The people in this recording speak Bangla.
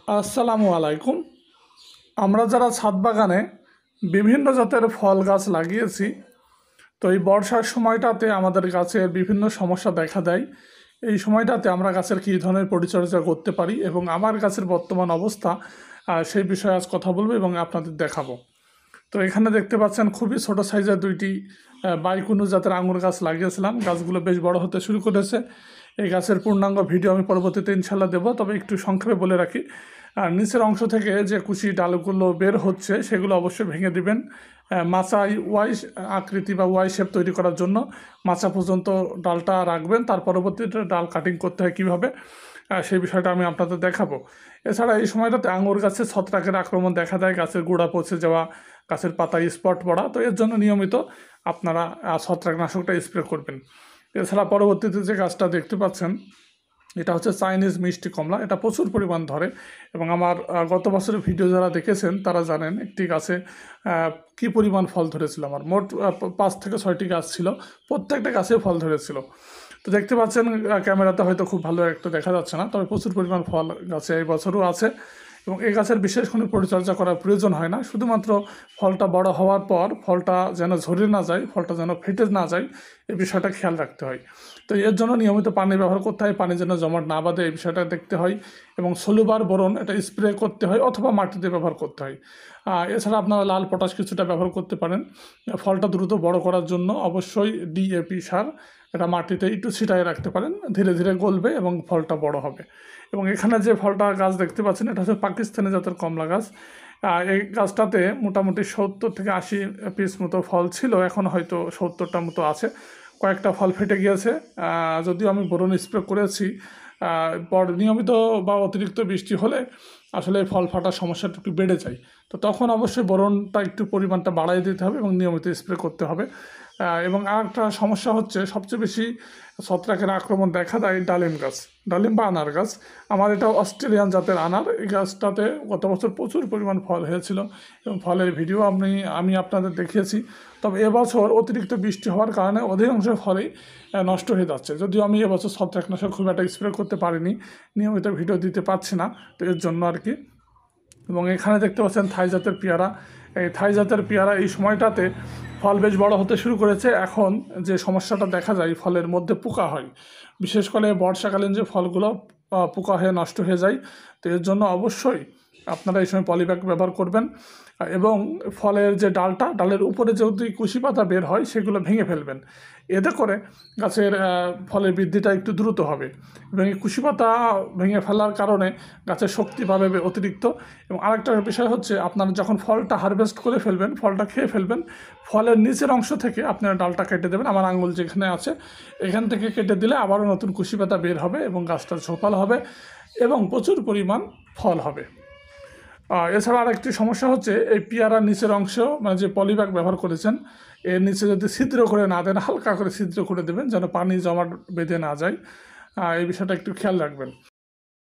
আসসালামু আলাইকুম। আমরা যারা ছাদ বাগানে বিভিন্ন জাতের ফল গাছ লাগিয়েছি, তো এই বর্ষার সময়টাতে আমাদের গাছের বিভিন্ন সমস্যা দেখা দেয়। এই সময়টাতে আমরা গাছের কী ধরনের পরিচর্যা করতে পারি এবং আমার গাছের বর্তমান অবস্থা, সেই বিষয়ে আজ কথা বলবো এবং আপনাদের দেখাবো। তো এখানে দেখতে পাচ্ছেন খুবই ছোট সাইজের দুইটি বাইকুনু জাতের আঙুর গাছ লাগিয়েছিলাম। গাছগুলো বেশ বড় হতে শুরু করেছে। এই গাছের পূর্ণাঙ্গ ভিডিও আমি পরবর্তীতে ইনশাল্লাহ দেবো, তবে একটু সংক্ষেপে বলে রাখি। আর নিচের অংশ থেকে যে কুচি ডালগুলো বের হচ্ছে সেগুলো অবশ্যই ভেঙে দিবেন। মাচায় ওয়াই আকৃতি বা ওয়াই শেপ তৈরি করার জন্য মাচা পর্যন্ত ডালটা রাখবেন। তার পরবর্তীতে ডাল কাটিং করতে হয় কীভাবে, সেই বিষয়টা আমি আপনাদের দেখাবো। এছাড়া এই সময়টাতে আঙুর গাছে ছত্রাকের আক্রমণ দেখা দেয়, গাছের গোড়া পচে যাওয়া, গাছের পাতায় স্পট পড়া। তো এর জন্য নিয়মিত আপনারা ছত্রাকনাশকটা স্প্রে করবেন। এছাড়া পরবর্তীতে যে গাছটা দেখতে পাচ্ছেন, এটা হচ্ছে চাইনিজ মিষ্টি কমলা। এটা প্রচুর পরিমাণ ধরে এবং আমার গত বছরের ভিডিও যারা দেখেছেন তারা জানেন একটি গাছে কী পরিমাণ ফল ধরেছিল। আমার মোট 5 থেকে 6টি গাছ ছিল, প্রত্যেকটা গাছে ফল ধরেছিল। তো দেখতে পাচ্ছেন ক্যামেরাতে হয়তো খুব ভালো একটা দেখা যাচ্ছে না, তবে প্রচুর পরিমাণ ফল গাছে এই বছরও আছে এবং এই গাছের বিশেষ কোনো পরিচর্যা করার প্রয়োজন হয় না। শুধুমাত্র ফলটা বড় হওয়ার পর ফলটা যেন ঝরে না যায়, ফলটা যেন ফেটে না যায়, এই বিষয়টা খেয়াল রাখতে হয়। তো এর জন্য নিয়মিত পানি ব্যবহার করতে হয়, পানি যেন জমাট না বাঁধে এই বিষয়টা দেখতে হয় এবং সলুবার বোরন এটা স্প্রে করতে হয় অথবা মাটিতে ব্যবহার করতে হয়। এছাড়া আপনারা লাল পটাশ কিছুটা ব্যবহার করতে পারেন। ফলটা দ্রুত বড় করার জন্য অবশ্যই ডিএপি সার এটা মাটিতে একটু ছিটায় রাখতে পারেন, ধীরে ধীরে গলবে এবং ফলটা বড় হবে। এবং এখানে যে ফলটা গাছ দেখতে পাচ্ছেন এটা হচ্ছে পাকিস্তানি জাতের কমলা গাছ। এই গাছটাতে মোটামুটি 70 থেকে 80 পিস মতো ফল ছিল, এখন হয়তো 70টা মতো আছে। কয়েকটা ফল ফেটে গিয়েছে। যদিও আমি বোরন স্প্রে করেছি, নিয়মিত বা অতিরিক্ত বৃষ্টি হলে আসলে ফল ফাটার সমস্যাটা একটু বেড়ে যায়। তো তখন অবশ্যই বোরনটা একটু পরিমাণটা বাড়াই দিতে হবে এবং নিয়মিত স্প্রে করতে হবে। এবং আরেকটা সমস্যা হচ্ছে, সবচেয়ে বেশি ছত্রাকের আক্রমণ দেখা দেয় ডালিম গাছ, ডালিম বা আনার গাছ। আমার এটা অস্ট্রেলিয়ান জাতের আনার। এই গাছটাতে গত বছর প্রচুর পরিমাণ ফল হয়েছিল এবং ফলের ভিডিও আমি আপনাদের দেখিয়েছি। তবে এবছর অতিরিক্ত বৃষ্টি হওয়ার কারণে অধিকাংশ ফলেই নষ্ট হয়ে যাচ্ছে। যদিও আমি এবছর ছত্রাকনাশক খুব একটা স্প্রে করতে পারিনি, নিয়মিত ভিডিও দিতে পারছি না, তো এর জন্য আর কি। এবং এখানে দেখতে পাচ্ছেন থাই জাতের পেয়ারা। এই থাই জাতের পেয়ারা এই সময়টাতে ফল বেশ বড় হতে শুরু করেছে। এখন যে সমস্যাটা দেখা যায়, ফলের মধ্যে পোকা হয়, বিশেষ করে বর্ষাকালীন যে ফলগুলো পোকা হয়ে নষ্ট হয়ে যায়। তো এর জন্য অবশ্যই আপনারা এই সময় পলিব্যাগ ব্যবহার করবেন এবং ফলের যে ডালের উপরে যদি কুশি পাতা বের হয় সেগুলো ভেঙে ফেলবেন। এতে করে গাছের ফলের বৃদ্ধিটা একটু দ্রুত হবে এবং এই কুশি পাতা ভেঙে ফেলার কারণে গাছের শক্তি পাবে অতিরিক্ত। এবং আরেকটা বিষয় হচ্ছে, আপনারা যখন ফলটা হারভেস্ট করে ফেলবেন, ফলটা খেয়ে ফেলবেন, ফলের নিচের অংশ থেকে আপনারা ডালটা কেটে দেবেন। আমার আঙুল যেখানে আছে এখান থেকে কেটে দিলে আবারও নতুন কুশি পাতা বের হবে এবং গাছটা ঝোপাল হবে এবং প্রচুর পরিমাণ ফল হবে। এছাড়া আরেকটি সমস্যা হচ্ছে, এই পেয়ারার নিচের অংশ মানে যে পলিব্যাগ ব্যবহার করেছেন এর নিচে যদি ছিদ্র করে না দেন, হালকা করে ছিদ্র করে দেবেন যেন পানি জমাট বেঁধে না যায়। এই বিষয়টা একটু খেয়াল রাখবেন।